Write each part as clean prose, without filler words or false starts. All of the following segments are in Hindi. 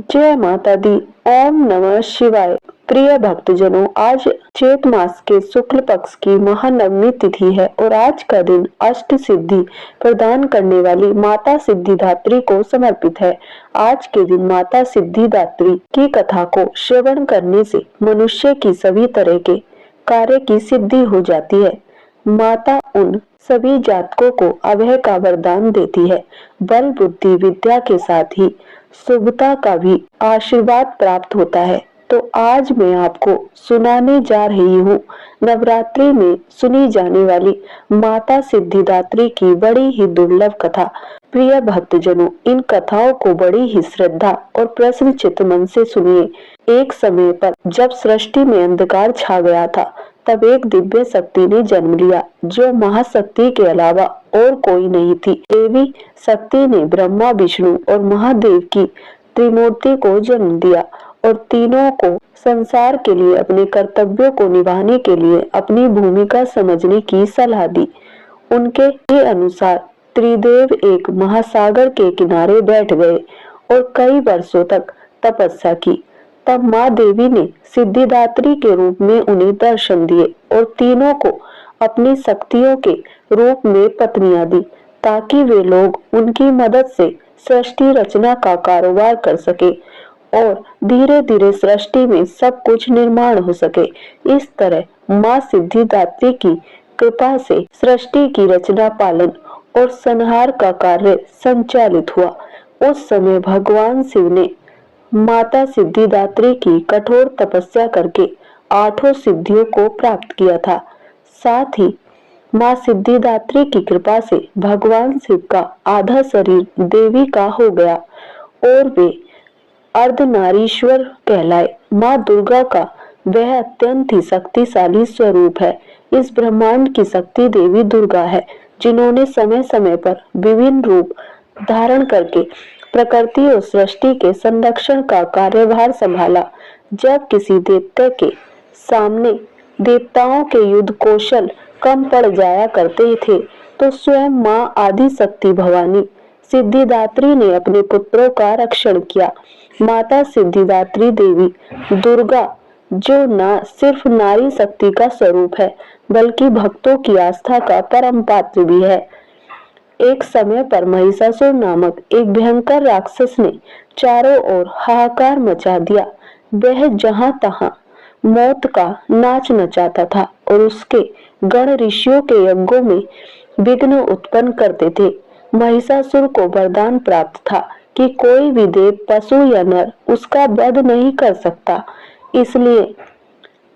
जय माता दी। ओम नमः शिवाय। प्रिय भक्तजनों, आज चैत मास के शुक्ल पक्ष की महानवमी तिथि है और आज का दिन अष्ट सिद्धि प्रदान करने वाली माता सिद्धिदात्री को समर्पित है। आज के दिन माता सिद्धिदात्री की कथा को श्रवण करने से मनुष्य की सभी तरह के कार्य की सिद्धि हो जाती है। माता उन सभी जातकों को अभय का वरदान देती है। बल बुद्धि विद्या के साथ ही शुभता का भी आशीर्वाद प्राप्त होता है। तो आज मैं आपको सुनाने जा रही हूँ नवरात्रि में सुनी जाने वाली माता सिद्धिदात्री की बड़ी ही दुर्लभ कथा। प्रिय भक्तजनों, इन कथाओं को बड़ी ही श्रद्धा और प्रसन्न चित्त मन से सुनिए। एक समय पर जब सृष्टि में अंधकार छा गया था, तब एक दिव्य शक्ति ने जन्म लिया जो महाशक्ति के अलावा और कोई नहीं थी। देवी शक्ति ने ब्रह्मा विष्णु और महादेव की त्रिमूर्ति को जन्म दिया और तीनों को संसार के लिए अपने कर्तव्यों को निभाने के लिए अपनी भूमिका समझने की सलाह दी। उनके अनुसार त्रिदेव एक महासागर के किनारे बैठ गए और कई वर्षों तक तपस्या की। तब माँ देवी ने सिद्धिदात्री के रूप में उन्हें दर्शन दिए और तीनों को अपनी शक्तियों के रूप में पत्नियां दी, ताकि वे लोग उनकी मदद से सृष्टि रचना का कारोबार कर सके और धीरे धीरे सृष्टि में सब कुछ निर्माण हो सके। इस तरह माँ सिद्धिदात्री की कृपा से सृष्टि की रचना पालन और संहार का कार्य संचालित हुआ। उस समय भगवान शिव ने माता सिद्धिदात्री की कठोर तपस्या करके 8 सिद्धियों को प्राप्त किया था। साथ ही माँ सिद्धिदात्री की कृपा से भगवान शिव का आधा शरीर देवी का हो गया और वे अर्धनारीश्वर कहलाए। माँ दुर्गा का वह अत्यंत ही शक्तिशाली स्वरूप है। इस ब्रह्मांड की शक्ति देवी दुर्गा है, जिन्होंने समय समय पर विभिन्न रूप धारण करके प्रकृति और सृष्टि के संरक्षण का कार्यभार संभाला। जब किसी देवता के सामने देवताओं के युद्ध कौशल कम पड़ जाया करते थे, तो स्वयं माँ आदि शक्ति भवानी सिद्धिदात्री ने अपने पुत्रों का रक्षण किया। माता सिद्धिदात्री देवी दुर्गा, जो न सिर्फ नारी शक्ति का स्वरूप है, बल्कि भक्तों की आस्था का परम पात्र भी है। एक समय पर महिषासुर नामक एक भयंकर राक्षस ने चारों ओर हाहाकार मचा दिया। वह जहां तहां मौत का नाच नचाता था और उसके गण ऋषियों के यज्ञों में विघ्न उत्पन्न करते थे। महिषासुर को वरदान प्राप्त था कि कोई भी देव, पशु या नर उसका वध नहीं कर सकता, इसलिए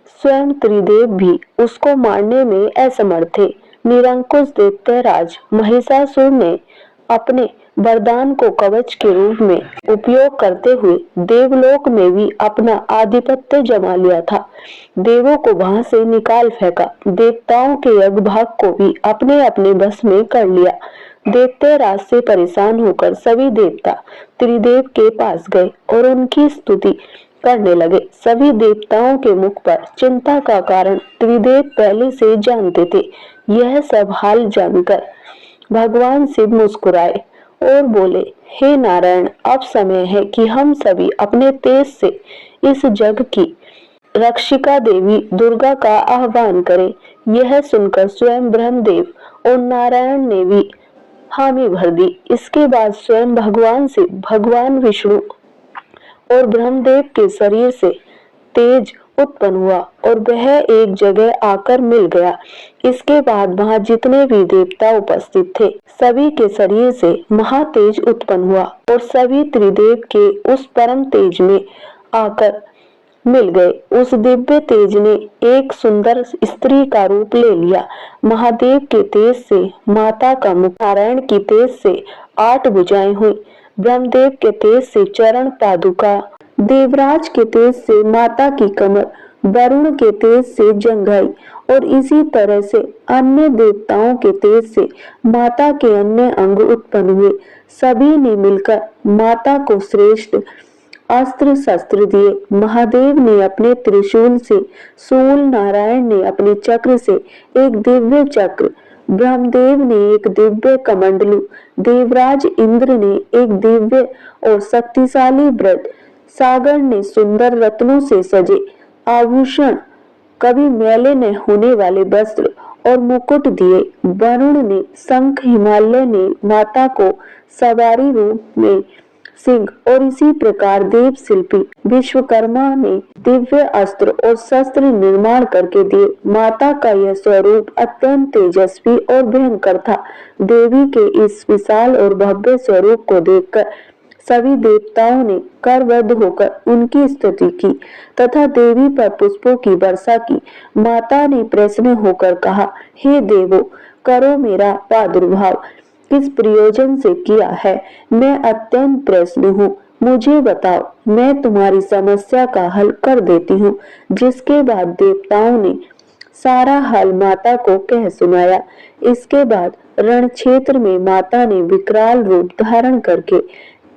स्वयं त्रिदेव भी उसको मारने में असमर्थ थे। निरंकुश दैत्यराज महिषासुर ने अपने वरदान को कवच के रूप में उपयोग करते हुए देवलोक में भी अपना आधिपत्य जमा लिया था। देवों को वहां से निकाल फेंका, देवताओं के यज्ञ भाग को भी अपने अपने बस में कर लिया। दैत्यराज से परेशान होकर सभी देवता त्रिदेव के पास गए और उनकी स्तुति करने लगे। सभी देवताओं के मुख पर चिंता का कारण त्रिदेव पहले से जानते थे। यह सब हाल जानकर भगवान शिव मुस्कुराए और बोले, हे नारायण, अब समय है कि हम सभी अपने तेज से इस जग की रक्षिका देवी दुर्गा का आह्वान करें। यह सुनकर स्वयं ब्रह्मदेव और नारायण ने भी हामी भर दी। इसके बाद स्वयं भगवान शिव, भगवान विष्णु और ब्रह्मदेव के शरीर से तेज उत्पन्न हुआ और वह एक जगह आकर मिल गया। इसके बाद वहां जितने भी देवता उपस्थित थे, सभी के शरीर से महातेज उत्पन्न हुआ और सभी त्रिदेव के उस परम तेज में आकर मिल गए। उस दिव्य तेज ने एक सुंदर स्त्री का रूप ले लिया। महादेव के तेज से माता का मुख, नारायण की तेज से 8 भुजाएं हुई, ब्रह्मदेव के तेज से चरण पादुका, देवराज के तेज से माता की कमर, वरुण के तेज से जंघाई और इसी तरह से अन्य देवताओं के तेज से माता के अन्य अंग उत्पन्न हुए। सभी ने मिलकर माता को श्रेष्ठ अस्त्र शस्त्र दिए। महादेव ने अपने त्रिशूल से शूल, नारायण ने अपने चक्र से एक दिव्य चक्र, ब्रह्मदेव ने एक दिव्य कमंडलू, देवराज इंद्र ने एक दिव्य और शक्तिशाली ब्रज, सागर ने सुंदर रत्नों से सजे आभूषण, कभी मैले न होने वाले वस्त्र और मुकुट दिए। वरुण ने शंख, हिमालय ने माता को सवारी रूप में सिंह, और इसी प्रकार देव शिल्पी विश्वकर्मा ने दिव्य अस्त्र और शस्त्र निर्माण करके दिए। माता का यह स्वरूप अत्यंत तेजस्वी और भयंकर था। देवी के इस विशाल और भव्य स्वरूप को देखकर सभी देवताओं ने करबद्ध होकर उनकी स्तुति की तथा देवी पर पुष्पों की वर्षा की। माता ने प्रसन्न होकर कहा, हे देवो, करो मेरा प्रादुर्भाव किस प्रयोजन से किया है? मैं अत्यंत प्रसन्न हूँ। मुझे बताओ, मैं तुम्हारी समस्या का हल कर देती हूँ। जिसके बाद देवताओं ने सारा हाल माता को कह सुनाया। इसके बाद रण क्षेत्र में माता ने विकराल रूप धारण करके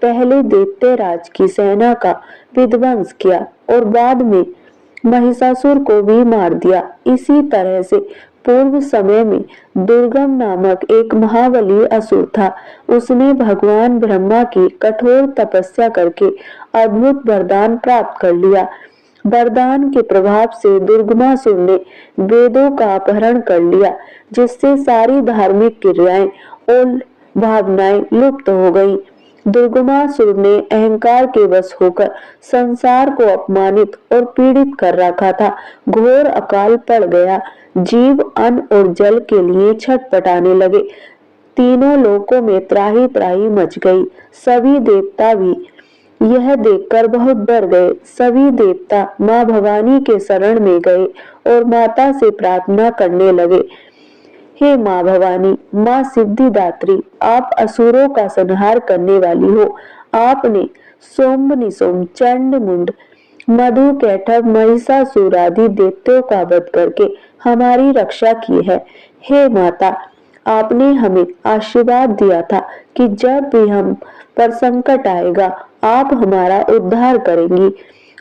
पहले दैत्यराज की सेना का विध्वंस किया और बाद में महिषासुर को भी मार दिया। इसी तरह से पूर्व समय में दुर्गम नामक एक महाबली असुर था। उसने भगवान ब्रह्मा की कठोर तपस्या करके अद्भुत वरदान प्राप्त कर लिया। वरदान के प्रभाव से दुर्गमासुर ने वेदों का अपहरण कर लिया, जिससे सारी धार्मिक क्रियाएं और भावनाएं लुप्त हो गईं। दुर्गमासुर ने अहंकार के वश होकर संसार को अपमानित और पीड़ित कर रखा था। घोर अकाल पड़ गया। जीव अन्न और जल के लिए छटपटाने लगे। तीनों लोकों में त्राही त्राही मच गई। सभी देवता भी यह देखकर बहुत डर गए। सभी देवता माँ भवानी के शरण में गए और माता से प्रार्थना करने लगे, हे माँ भवानी, माँ सिद्धिदात्री, आप असुरों का संहार करने वाली हो। आपने सोम्ब निशुम्भ, चंड मुंड, मधु कैटभ, महिषासुर आदि दैत्यों का वध करके हमारी रक्षा की है। हे माता, आपने हमें आशीर्वाद दिया था कि जब भी हम पर संकट आएगा आप हमारा उद्धार करेंगी।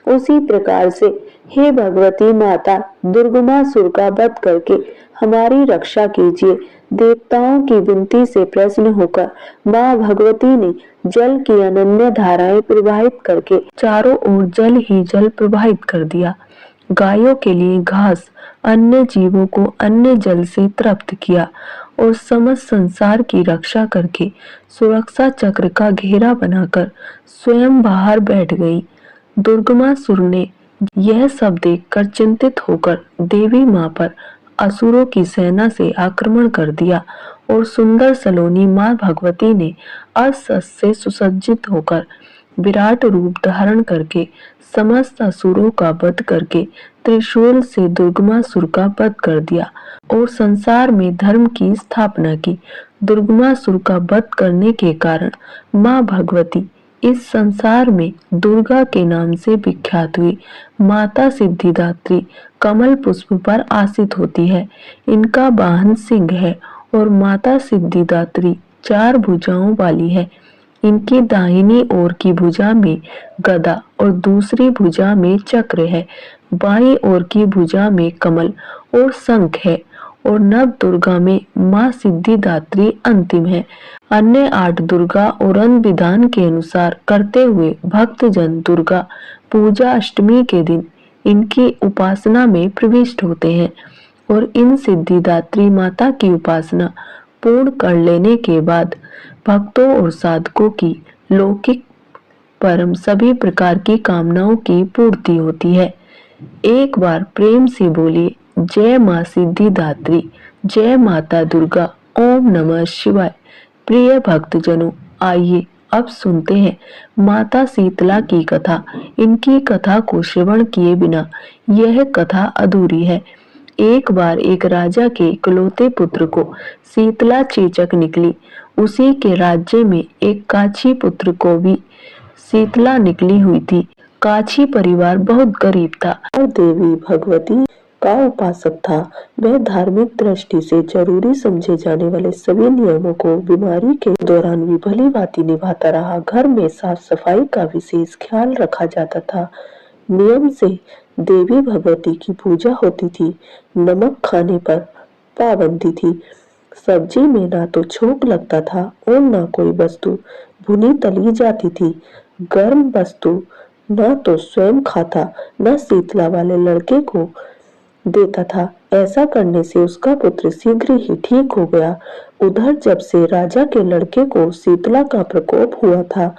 उसी प्रकार से हे भगवती माता, दुर्गमासुर का वध करके हमारी रक्षा कीजिए। देवताओं की विनती से प्रसन्न होकर माँ भगवती ने जल की अनन्य धाराएं प्रवाहित करके चारों ओर जल ही जल प्रवाहित कर दिया। गायों के लिए घास, अन्य जीवों को अन्य जल से तृप्त किया और समस्त संसार की रक्षा करके सुरक्षा चक्र का घेरा बनाकर स्वयं बाहर बैठ गई। दुर्गमासुर ने यह सब देखकर चिंतित होकर देवी माँ पर असुरों की सेना से आक्रमण कर दिया और सुंदर सलोनी माँ भगवती ने अस्त्र से सुसज्जित होकर विराट रूप धारण करके समस्त असुरों का वध करके त्रिशूल से दुर्गमासुर का वध कर दिया और संसार में धर्म की स्थापना की। दुर्गमासुर का वध करने के कारण माँ भगवती इस संसार में दुर्गा के नाम से विख्यात हुई। माता सिद्धिदात्री कमल पुष्प पर आसीत होती है। इनका वाहन सिंह है और माता सिद्धिदात्री 4 भुजाओं वाली है। इनकी दाहिनी ओर की भुजा में गदा और दूसरी भुजा में चक्र है। बाईं ओर की भुजा में कमल और शंख है और नव दुर्गा में माँ सिद्धिदात्री अंतिम है। अन्य 8 दुर्गा और अन्य विधान के अनुसार करते हुए भक्तजन दुर्गा पूजा अष्टमी के दिन इनकी उपासना में प्रविष्ट होते हैं और इन सिद्धिदात्री माता की उपासना पूर्ण कर लेने के बाद भक्तों और साधकों की लौकिक परम सभी प्रकार की कामनाओं की पूर्ति होती है। एक बार प्रेम से बोलिए, जय माँ सिद्धिदात्री, जय माता दुर्गा, ओम नमः शिवाय। प्रिय भक्तजनों, आइए अब सुनते हैं माता शीतला की कथा। इनकी कथा को श्रवण किए बिना यह कथा अधूरी है। एक बार एक राजा के इकलौते पुत्र को शीतला चेचक निकली। उसी के राज्य में एक काछी पुत्र को भी शीतला निकली हुई थी। काछी परिवार बहुत गरीब था और देवी भगवती का उपासक था। वह धार्मिक दृष्टि से जरूरी समझे जाने वाले सभी नियमों को बीमारी के दौरान भी भली भांति निभाता रहा। घर में साफ सफाई का विशेष ख्याल रखा जाता था। नियम से देवी भगवती की पूजा होती थी। नमक खाने पर पाबंदी थी। सब्जी में ना तो छोंक लगता था और ना कोई वस्तु भुनी तली जाती थी। गर्म वस्तु ना तो स्वयं खाता, न शीतला वाले लड़के को देता था। ऐसा करने से उसका पुत्र शीघ्र ही ठीक हो गया। उधर जब से राजा के लड़के को शीतला का प्रकोप हुआ था,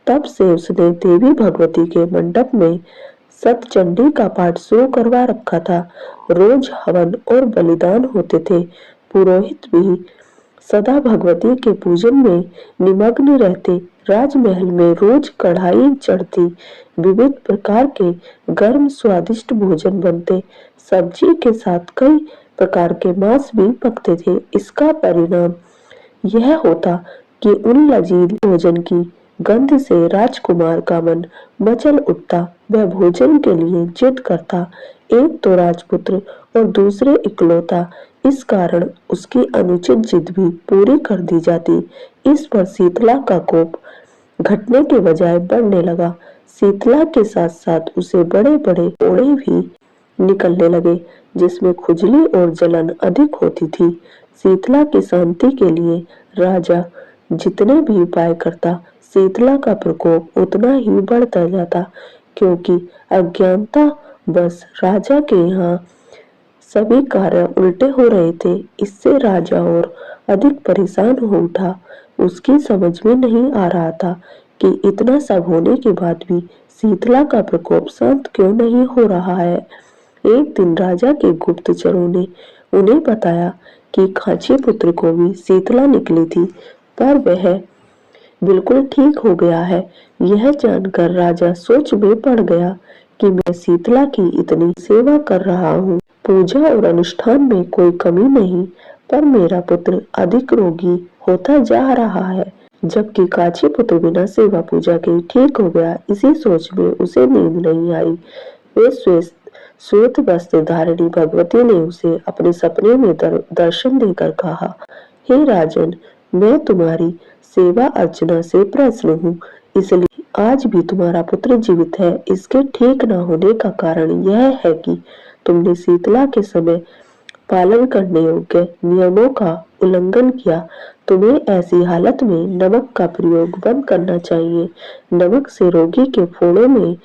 तब से उसने देवी भगवती के मंडप में सतचंडी का पाठ शुरू करवा रखा था। रोज हवन और बलिदान होते थे। पुरोहित भी सदा भगवती के पूजन में निमग्न रहते। राजमहल में रोज कढ़ाई चढ़ती, विविध प्रकार के गर्म स्वादिष्ट भोजन बनते, सब्जी के साथ कई प्रकार के मांस भी पकते थे। इसका परिणाम यह होता कि उन लजीज भोजन की गंध से राजकुमार का मन मचल उठता। वह भोजन के लिए जिद करता। एक तो राजपुत्र और दूसरे इकलौता, इस कारण उसकी अनुचित जिद भी पूरी कर दी जाती। इस पर शीतला का कोप घटने के बजाय बढ़ने लगा। शीतला के साथ साथ उसे बड़े बड़े फोड़े भी निकलने लगे, जिसमें खुजली और जलन अधिक होती थी। शीतला की शांति के लिए राजा जितने भी उपाय करता, शीतला का प्रकोप उतना ही बढ़ता जाता, क्योंकि अज्ञानता बस राजा के यहाँ सभी कार्य उल्टे हो रहे थे। इससे राजा और अधिक परेशान हो उठा। उसकी समझ में नहीं आ रहा था कि इतना सब होने के बाद भी शीतला का प्रकोप शांत क्यों नहीं हो रहा है। एक दिन राजा के गुप्तचरों ने उन्हें बताया कि खांची पुत्र को भी शीतला निकली थी, पर वह बिल्कुल ठीक हो गया है। यह जानकर राजा सोच में पड़ गया कि मैं शीतला की इतनी सेवा कर रहा हूँ, पूजा और अनुष्ठान में कोई कमी नहीं, पर मेरा पुत्र अधिक रोगी होता जा रहा है, जबकि काची पुत्र बिना सेवा पूजा के ठीक हो गया। इसी सोच में उसे नींद नहीं आई। वे श्वेत वस्त्र धारिणी भगवती ने उसे अपने सपने में दर्शन देकर कहा, हे राजन, मैं तुम्हारी सेवा अर्चना से प्रसन्न हूँ, इसलिए आज भी तुम्हारा पुत्र जीवित है। इसके ठीक न होने का कारण यह है कि तुमने शीतला के समय पालन करने योग्य नियमों का उल्लंघन किया। तुम्हें ऐसी हालत में नमक का प्रयोग बंद करना चाहिए। नमक से रोगी के फोड़ों में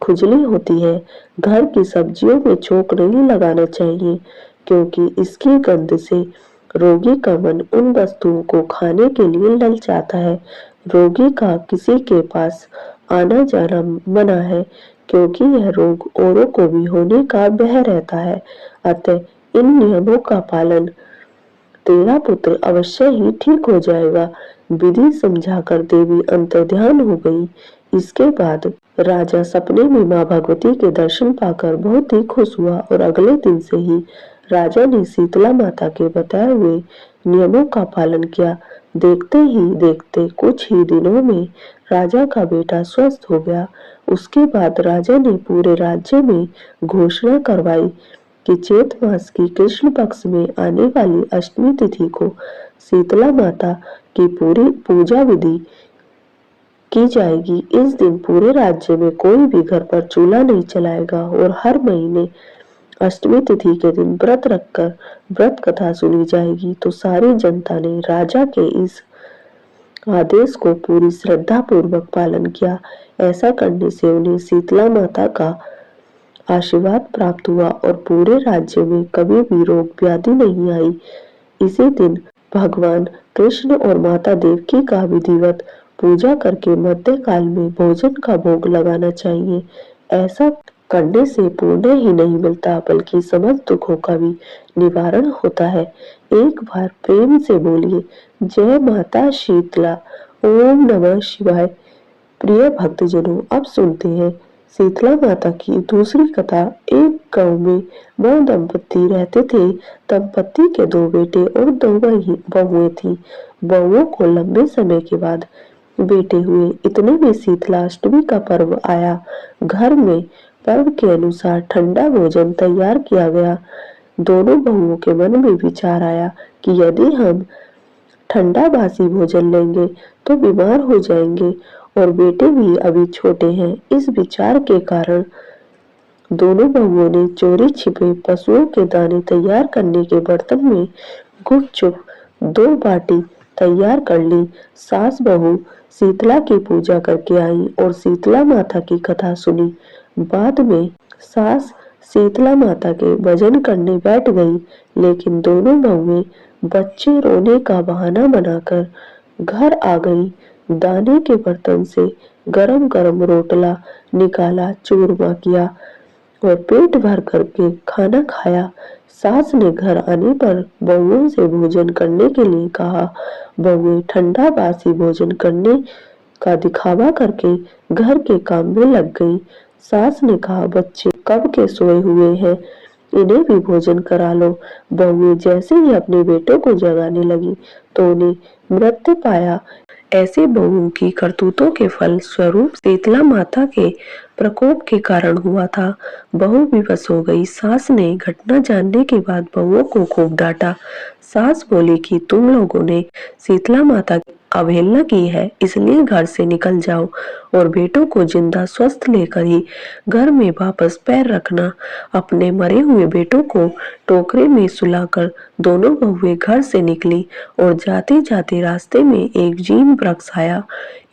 खुजली होती है। घर की सब्जियों में छोंक नहीं लगाना चाहिए, क्योंकि इसकी गंध से रोगी का मन उन वस्तुओं को खाने के लिए ललचाता है। रोगी का किसी के पास आना जाना मना है, क्योंकि यह रोग औरों को भी होने का भय रहता है। अतः इन नियमों का पालन, तेरा पुत्र अवश्य ही ठीक हो जाएगा। विधि समझाकर देवी अंतर्ध्यान हो गई। इसके बाद राजा सपने में माँ भगवती के दर्शन पाकर बहुत ही खुश हुआ और अगले दिन से ही राजा ने शीतला माता के बताए हुए नियमों का पालन किया। देखते ही देखते कुछ ही दिनों में राजा का बेटा स्वस्थ हो गया। उसके बाद राजा ने पूरे राज्य में घोषणा करवाई कि चैत मास की कृष्ण पक्ष में आने वाली अष्टमी तिथि को शीतला माता की पूरी पूजा विधि की जाएगी। इस दिन पूरे राज्य में कोई भी घर पर चूल्हा नहीं चलाएगा और हर महीने अष्टमी तिथि के दिन व्रत रखकर व्रत कथा सुनी जाएगी। तो सारी जनता ने राजा के इस आदेश को पूरी श्रद्धा पूर्वक पालन किया। ऐसा करने से उन्हें शीतला माता का आशीर्वाद प्राप्त हुआ और पूरे राज्य में कभी भी रोग व्याधि नहीं आई। इसी दिन भगवान कृष्ण और माता देवकी का विधिवत पूजा करके मध्य काल में भोजन का भोग लगाना चाहिए। ऐसा करने से पुण्य ही नहीं मिलता, बल्कि समस्त दुखों का भी निवारण होता है। एक बार प्रेम से बोलिए, जय माता शीतला। ओम नमः शिवाय। प्रिय भक्तजनों, अब सुनते हैं शीतला माता की दूसरी कथा। एक गांव में दो दंपति रहते थे। दंपति के दो बेटे और दो बहुएं थी। बहुओं को लंबे समय के बाद बेटे हुए। इतने में शीतला अष्टमी का पर्व आया। घर में पर्व के अनुसार ठंडा भोजन तैयार किया गया। दोनों बहुओं के मन में विचार आया कि यदि हम ठंडा बासी भोजन लेंगे तो बीमार हो जाएंगे, और बेटे भी अभी छोटे हैं। इस विचार के कारण दोनों बहुओं ने चोरी छिपे पशुओं के दाने तैयार करने के बर्तन में गुपचुप 2 बाटी तैयार कर ली। सास बहू शीतला की पूजा करके आई और शीतला माता की कथा सुनी। बाद में सास शीतला माता के भजन करने बैठ गई, लेकिन दोनों बहुएं बच्चे रोने का बहाना बनाकर घर आ गई। दाने के बर्तन से गरम गरम रोटला निकाला, चूरमा किया और पेट भर करके खाना खाया। सास ने घर आने पर बहुओं से भोजन करने के लिए कहा। बहुएं ठंडा बासी भोजन करने का दिखावा करके घर के काम में लग गई। सास ने कहा, बच्चे कब के सोए हुए हैं, इन्हें भी भोजन करा लो। बहुएं जैसे ही अपने बेटों को जगाने लगी तो उन्हें मृत्यु पाया। ऐसे बहुओं की करतूतों के फल स्वरूप शीतला माता के प्रकोप के कारण हुआ था। बहू विवश हो गई। सास ने घटना जानने के बाद बहुओं को खूब डांटा। सास बोली कि तुम लोगों ने शीतला माता की अवहेलना की है, इसलिए घर से निकल जाओ और बेटों को जिंदा स्वस्थ लेकर ही घर में वापस पैर रखना। अपने मरे हुए बेटों को टोकरे में सुलाकर दोनों बहुएं घर से निकली और जाते जाते रास्ते में एक जीम वृक्ष आया।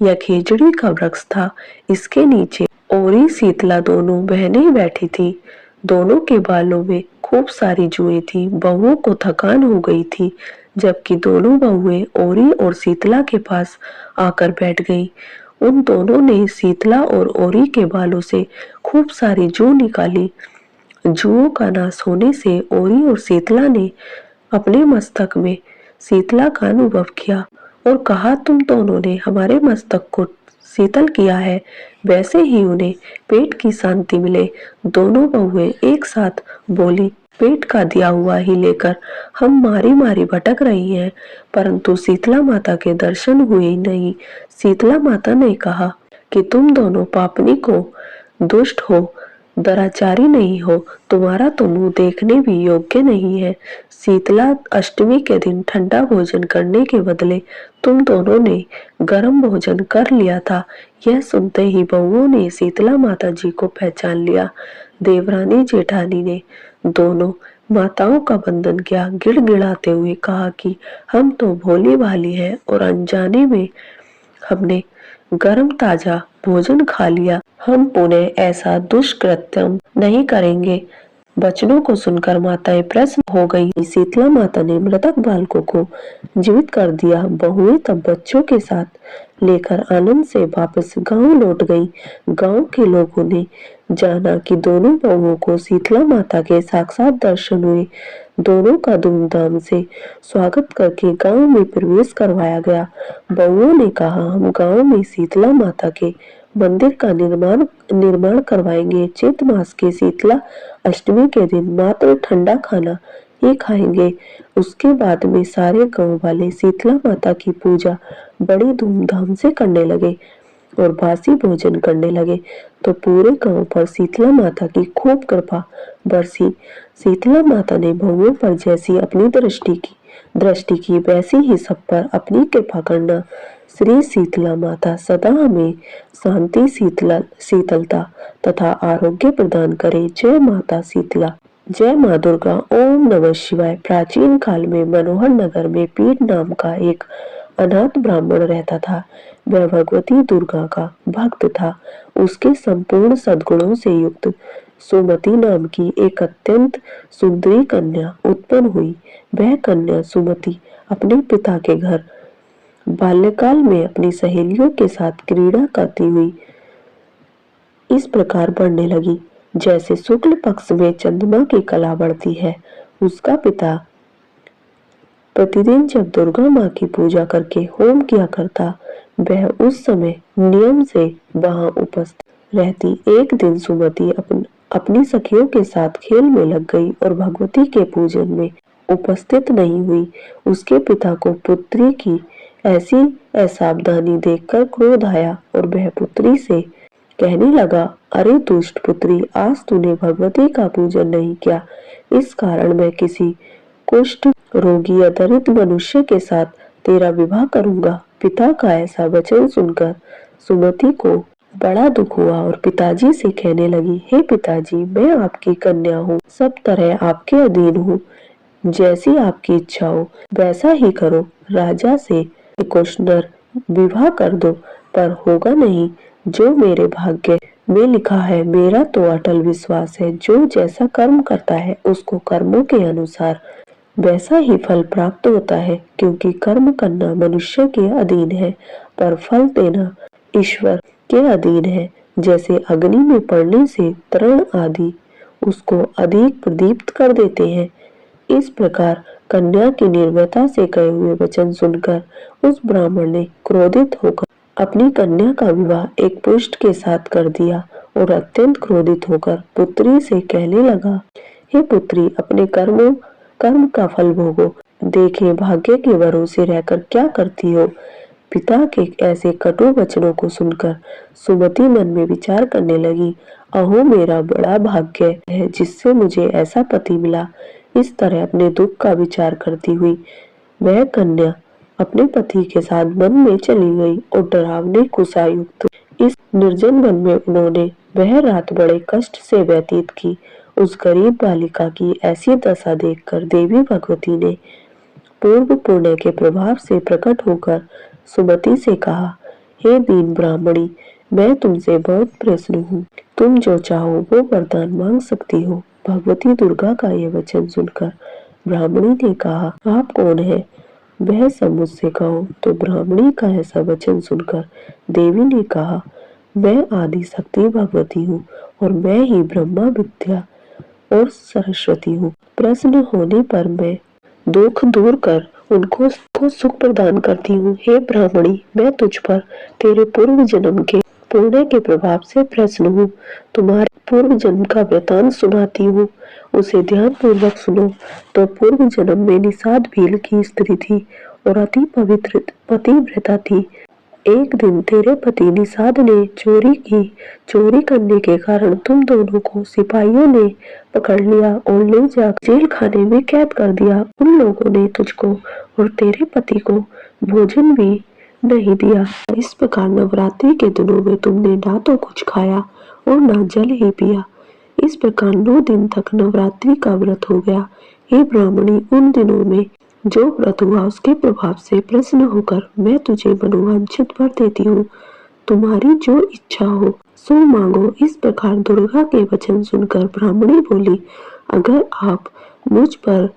यह खेजड़ी का वृक्ष था। इसके नीचे ओरी शीतला दोनों बहनें बैठी थी। दोनों के बालों में खूब सारी जुएं थी। बहुओं को थकान हो गई थी, जबकि दोनों बहुएं ओरी और शीतला के पास आकर बैठ गईं। उन दोनों ने शीतला और ओरी के बालों से खूब सारी जू निकाली। जुओं का नाश होने से ओरी और शीतला ने अपने मस्तक में शीतला का अनुभव किया और कहा, तुम दोनों ने हमारे मस्तक को शीतल किया है, वैसे ही उन्हें पेट की शांति मिले। दोनों बहुएं एक साथ बोली, पेट का दिया हुआ ही लेकर हम मारी मारी भटक रही हैं, परंतु शीतला माता के दर्शन हुए ही नहीं। शीतला माता ने कहा कि तुम दोनों पापनी को दुष्ट हो, दराचारी नहीं हो, तुम्हारा तो मुंह देखने भी योग्य नहीं है। शीतला अष्टमी के दिन ठंडा भोजन करने के बदले तुम दोनों ने गर्म भोजन कर लिया था। यह सुनते ही बहुओं ने शीतला माता जी को पहचान लिया। देवरानी जेठानी ने दोनों माताओं का वंदन किया, गिड़गिड़ाते हुए कहा कि हम तो भोली भाली हैं और अनजाने में हमने गर्म ताजा भोजन खा लिया। हम पुनः ऐसा दुष्कृत्यम नहीं करेंगे। वचनों को सुनकर माताएं प्रसन्न हो गई। शीतला माता ने मृतक बालकों को जीवित कर दिया। बहुएं तब बच्चों के साथ लेकर आनंद से वापस गांव लौट गई। गांव के लोगों ने जाना कि दोनों बहुओं को शीतला माता के साक्षात दर्शन हुए। दोनों का धूमधाम से स्वागत करके गांव में प्रवेश करवाया गया। बहुओं ने कहा, हम गांव में शीतला माता के मंदिर का निर्माण करवाएंगे। चैत मास के शीतला अष्टमी के दिन मात्र ठंडा खाना ही खाएंगे। उसके बाद में सारे गांव वाले शीतला माता की पूजा बड़ी धूमधाम से करने लगे और बासी भोजन करने लगे, तो पूरे गांव पर शीतला माता की खूब कृपा बरसी। शीतला माता ने बहुओं पर जैसी अपनी दृष्टि की वैसी ही सब पर अपनी कृपा करना। श्री शीतला माता सदा हमें शांति, शीतलता तथा आरोग्य प्रदान करे। जय माता शीतला, जय माँ दुर्गा। ओम नमः शिवाय। प्राचीन काल में मनोहर नगर में पीठ नाम का एक अनाथ ब्राह्मण रहता था। वह भगवती दुर्गा का भक्त था। उसके संपूर्ण सद्गुणों से युक्त सुमति नाम की एक अत्यंत सुंदरी कन्या उत्पन्न हुई। वह कन्या सुमति अपने पिता के घर बाल्यकाल में अपनी सहेलियों के साथ क्रीड़ा करती हुई इस प्रकार बढ़ने लगी, जैसे शुक्ल पक्ष में चंद्रमा की कला बढ़ती है। उसका पिता प्रतिदिन जब दुर्गा माँ की पूजा करके होम किया करता, वह उस समय नियम से वहां उपस्थित रहती। एक दिन सुमति अपनी सखियों के साथ खेल में लग गई और भगवती के पूजन में उपस्थित नहीं हुई। उसके पिता को पुत्री की ऐसी असावधानी देखकर क्रोध आया और वह पुत्री से कहने लगा, अरे दुष्ट पुत्री, आज तूने भगवती का पूजन नहीं किया, इस कारण मैं किसी कुष्ठ रोगी या दरिद्र मनुष्य के साथ तेरा विवाह करूंगा। पिता का ऐसा वचन सुनकर सुमति को बड़ा दुख हुआ और पिताजी से कहने लगी, हे पिताजी, मैं आपकी कन्या हूँ, सब तरह आपके अधीन हूँ, जैसी आपकी इच्छा हो वैसा ही करो। राजा से क्वेश्चनर विवाह कर दो, पर होगा नहीं जो मेरे भाग्य में लिखा है। मेरा तो अटल विश्वास है, जो जैसा कर्म करता है उसको कर्मों के अनुसार वैसा ही फल प्राप्त होता है, क्योंकि कर्म करना मनुष्य के अधीन है, पर फल देना ईश्वर के अधीन है। जैसे अग्नि में पड़ने से तृण आदि उसको अधिक प्रदीप्त कर देते हैं, इस प्रकार कन्या की निर्भयता से कहे हुए वचन सुनकर उस ब्राह्मण ने क्रोधित होकर अपनी कन्या का विवाह एक पुरुष के साथ कर दिया और अत्यंत क्रोधित होकर पुत्री से कहने लगा, हे पुत्री, अपने कर्म का फल भोगो। देखे भाग्य के भरोसे रहकर क्या करती हो। पिता के ऐसे कटु वचनों को सुनकर सुमति मन में विचार करने लगी, अहो मेरा बड़ा भाग्य है जिससे मुझे ऐसा पति मिला। इस तरह अपने दुख का विचार करती हुई वह कन्या अपने पति के साथ वन में चली गई और डरावने कुशायुक्त इस निर्जन वन में उन्होंने वह रात बड़े कष्ट से व्यतीत की। उस गरीब बालिका की ऐसी दशा देखकर देवी भगवती ने पूर्व पुण्य के प्रभाव से प्रकट होकर सुमति से कहा, हे दीन ब्राह्मणी, मैं तुमसे बहुत प्रसन्न हूँ। तुम जो चाहो वो वरदान मांग सकती हो। भगवती दुर्गा का ये वचन सुनकर ब्राह्मणी ने कहा, आप कौन है, वह सब मुझसे कहो। तो ब्राह्मणी का ऐसा वचन सुनकर देवी ने कहा, मैं आदि शक्ति भगवती हूँ और मैं ही ब्रह्मा विद्या और सरस्वती हूँ। प्रसन्न होने पर मैं दुख दूर कर उनको सुख प्रदान करती हूँ। हे ब्राह्मणी, मैं तुझ पर तेरे पूर्व जन्म के पुण्य के प्रभाव से प्रसन्न हूँ। तुम्हारे पूर्व जन्म का वृतांत सुनाती हूँ, उसे ध्यान पूर्वक सुनो। तो पूर्व जन्म में निषाद भील की स्त्री थी और अति पवित्र पतिव्रता थी। एक दिन तेरे पति निषाद ने चोरी की। चोरी करने के कारण तुम दोनों को सिपाहियों ने पकड़ लिया और ले जाकर जेल खाने में कैद कर दिया। उन लोगों ने तुझको और तेरे पति को भोजन भी नहीं दिया। इस प्रकार नवरात्रि के दिनों में तुमने ना तो कुछ खाया और ना जल ही पिया। इस प्रकार 9 दिन तक नवरात्रि का व्रत हो गया। हे ब्राह्मणी, उन दिनों में जो व्रत हुआ उसके प्रभाव से प्रसन्न होकर मैं तुझे मनोवांछित वर देती हूँ। तुम्हारी जो इच्छा हो सो मांगो। इस प्रकार दुर्गा के वचन सुनकर ब्राह्मणी बोली, अगर आप मुझ पर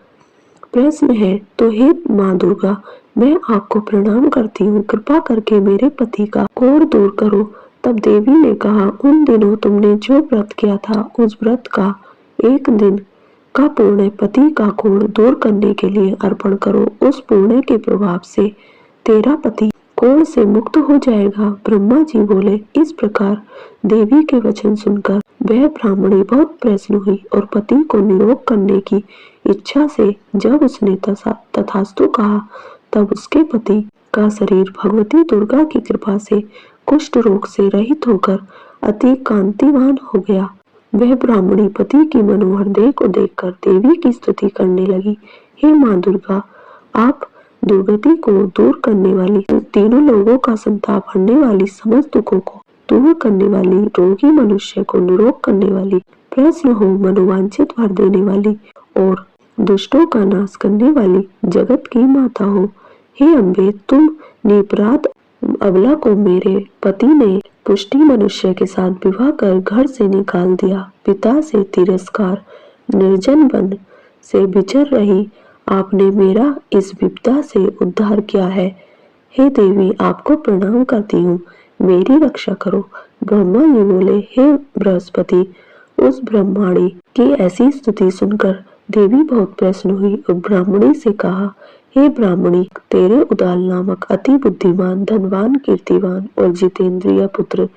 प्रश्न है तो हे माँ दुर्गा, मैं आपको प्रणाम करती हूँ। कृपा करके मेरे पति का कोढ़ दूर करो। तब देवी ने कहा, उन दिनों तुमने जो व्रत किया था उस व्रत का एक दिन का पुण्य पति का कोढ़ दूर करने के लिए अर्पण करो। उस पुण्य के प्रभाव से तेरा पति कोढ़ से मुक्त हो जाएगा। ब्रह्मा जी बोले। इस प्रकार देवी के वचन सुनकर वह ब्राह्मणी बहुत प्रसन्न हुई और पति को निरोग करने की इच्छा से जब उसने तथास्तु कहा, तब उसके पति का शरीर भगवती दुर्गा की कृपा से कुष्ठ रोग से रहित होकर अति कांतिवान हो गया। वह ब्राह्मणी पति की मनोहर देह को देखकर देवी की स्तुति करने लगी। हे माँ दुर्गा, आप दुर्गति को दूर करने वाली, तीनों लोगों का संताप हरने वाली, समस्त दुखों को दूर करने वाली, रोगी मनुष्य को निरोग करने वाली, प्रसन्न हो मनोवांछित वर देने वाली और दुष्टों का नाश करने वाली जगत की माता हो। हे अम्बे, तुम निपराध अबला को मेरे पति ने पुष्टि मनुष्य के साथ विवाह कर घर से निकाल दिया। पिता से तिरस्कार, निर्जन वन से विचर रही आपने मेरा इस विपदा से उद्धार किया है। हे देवी, आपको प्रणाम करती हूँ, मेरी रक्षा करो। ब्रह्मा जी बोले, हे बृहस्पति, उस ब्रह्माणी की ऐसी स्तुति सुनकर देवी बहुत प्रसन्न हुई और ब्राह्मणी से कहा, हे ब्राह्मणी, तेरे उदाल नामक अति बुद्धिमान, धनवान, कीर्तिवान और जितेंद्रिय पुत्र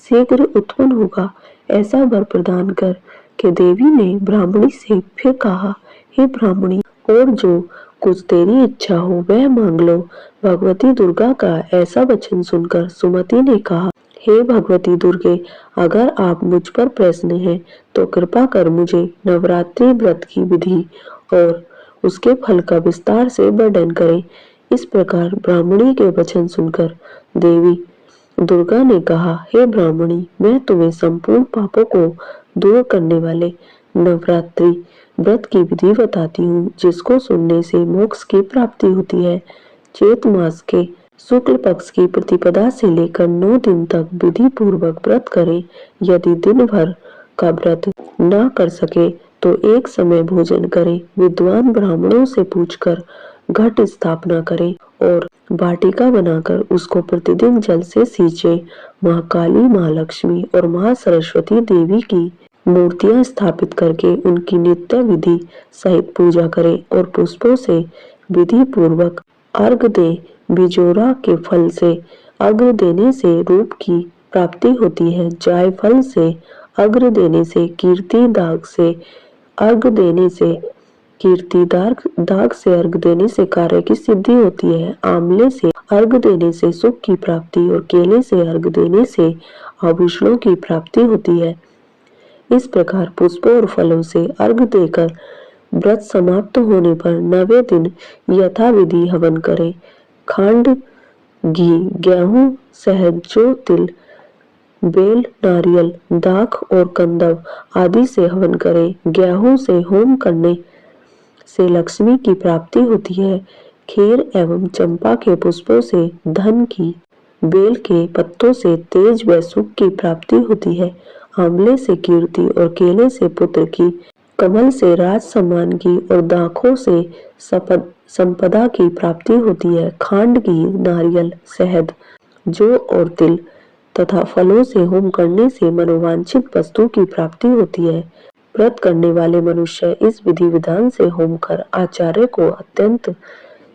शीघ्र उत्पन्न होगा, ऐसा वर प्रदान कर। के देवी ने ब्राह्मणी से फिर कहा, हे ब्राह्मणी, और जो कुछ तेरी इच्छा हो वह मांग लो। भगवती दुर्गा का ऐसा वचन सुनकर सुमति ने कहा, हे भगवती दुर्गे, अगर आप मुझ पर प्रसन्न हैं तो कृपा कर मुझे नवरात्रि व्रत की विधि और उसके फल का विस्तार से वर्णन करें। इस प्रकार ब्राह्मणी के वचन सुनकर देवी दुर्गा ने कहा, हे ब्राह्मणी, मैं तुम्हें संपूर्ण पापों को दूर करने वाले नवरात्रि व्रत की विधि बताती हूँ, जिसको सुनने से मोक्ष की प्राप्ति होती है। चैत मास के शुक्ल पक्ष की प्रतिपदा से लेकर 9 दिन तक विधि पूर्वक व्रत करें। यदि दिन भर का व्रत न कर सके तो एक समय भोजन करें। विद्वान ब्राह्मणों से पूछकर घट स्थापना करें और वाटिका बनाकर उसको प्रतिदिन जल से सींचे। माँ काली, माँ लक्ष्मी और माँ सरस्वती देवी की मूर्तियां स्थापित करके उनकी नित्य विधि सहित पूजा करें और पुष्पों से विधि पूर्वक अर्घ्य दें। बिजोरा के फल से अर्घ्य देने से रूप की प्राप्ति होती है। जायफल से अर्घ्य देने से, कीर्ति दाग से अर्घ्य देने से, कीर्ति दाग से अर्घ्य देने से कार्य की सिद्धि होती है। आंवले से अर्घ्य देने से सुख की प्राप्ति और केले से अर्घ्य देने से आभूषणों की प्राप्ति होती है। इस प्रकार पुष्पों और फलों से अर्घ्य देकर व्रत समाप्त होने पर 9वें दिन यथाविधि हवन करें। खंड, घी, गेहूं, शहद, जौ, तिल, बेल, नारियल, दाख और कंदव आदि से हवन करें। गेहूं से होम करने से लक्ष्मी की प्राप्ति होती है। खीर एवं चंपा के पुष्पों से धन की, बेल के पत्तों से तेज व सुख की प्राप्ति होती है। आंवले से कीर्ति और केले से पुत्र की, कमल से राज सम्मान की और दाखों से संपदा की प्राप्ति होती है। खांड, घी, नारियल, शहद, जौ और तिल तथा फलों से होम करने से मनोवांछित वस्तु की प्राप्ति होती है। व्रत करने वाले मनुष्य इस विधि विधान से होम कर आचार्य को अत्यंत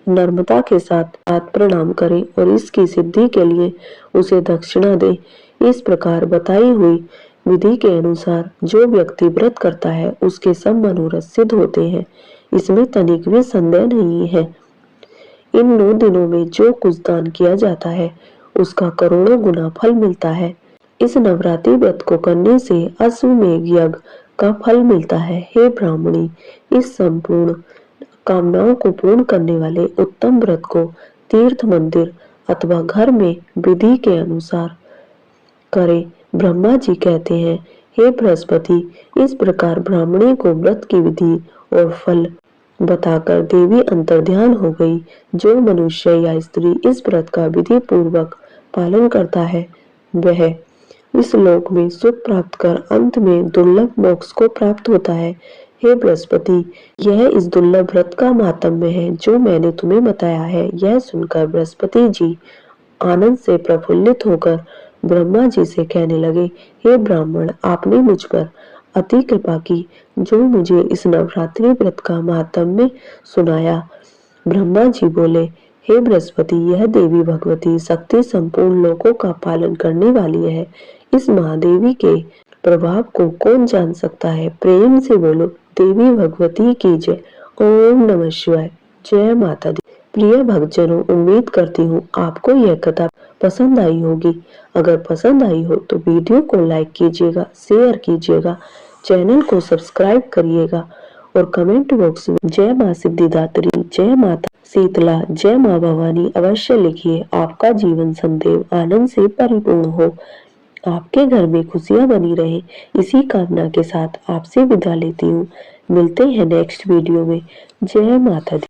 नम्रता के साथ प्रणाम करें और इसकी सिद्धि के लिए उसे दक्षिणा दे। इस प्रकार बताई हुई विधि के अनुसार जो व्यक्ति व्रत करता है उसके सब मनोरथ सिद्ध होते हैं। इसमें तनिक भी संदेह नहीं है। इन 9 दिनों में जो कुछ दान किया जाता है उसका करोड़ों गुना फल मिलता है। इस नवरात्रि व्रत को करने से अश्वमेध यज्ञ का फल मिलता है। हे ब्राह्मणी, इस संपूर्ण कामनाओं को पूर्ण करने वाले उत्तम व्रत को तीर्थ, मंदिर अथवा घर में विधि के अनुसार करें। ब्रह्मा जी कहते हैं, हे बृहस्पति, इस प्रकार ब्राह्मणी को व्रत की विधि और फल बताकर देवी अंतर्ध्यान हो गई। जो मनुष्य या स्त्री इस व्रत का विधि पूर्वक पालन करता है वह इस लोक में सुख प्राप्त कर अंत में दुर्लभ मोक्ष को प्राप्त होता है। हे बृहस्पति, यह इस दुर्लभ व्रत का माहात्म्य है जो मैंने तुम्हें बताया है। यह सुनकर बृहस्पति जी आनंद से प्रफुल्लित होकर ब्रह्मा जी से कहने लगे, हे ब्राह्मण, आपने मुझ पर अति कृपा की जो मुझे इस नवरात्रि व्रत का माहात्म्य सुनाया। ब्रह्मा जी बोले, हे बृहस्पति, यह देवी भगवती शक्ति संपूर्ण लोकों का पालन करने वाली है। इस महादेवी के प्रभाव को कौन जान सकता है? प्रेम से बोलो, देवी भगवती की जय। ओम नमः शिवाय। जय माता दी। प्रिय भक्तजनों, उम्मीद करती हूँ आपको यह कथा पसंद आई होगी। अगर पसंद आई हो तो वीडियो को लाइक कीजिएगा, शेयर कीजिएगा, चैनल को सब्सक्राइब करिएगा और कमेंट बॉक्स में जय माँ सिद्धिदात्री, जय माता शीतला, जय माँ भवानी अवश्य लिखिए। आपका जीवन सदैव आनंद से परिपूर्ण हो, आपके घर में खुशियां बनी रहे, इसी कामना के साथ आपसे विदा लेती हूँ। मिलते हैं नेक्स्ट वीडियो में। जय माता दी।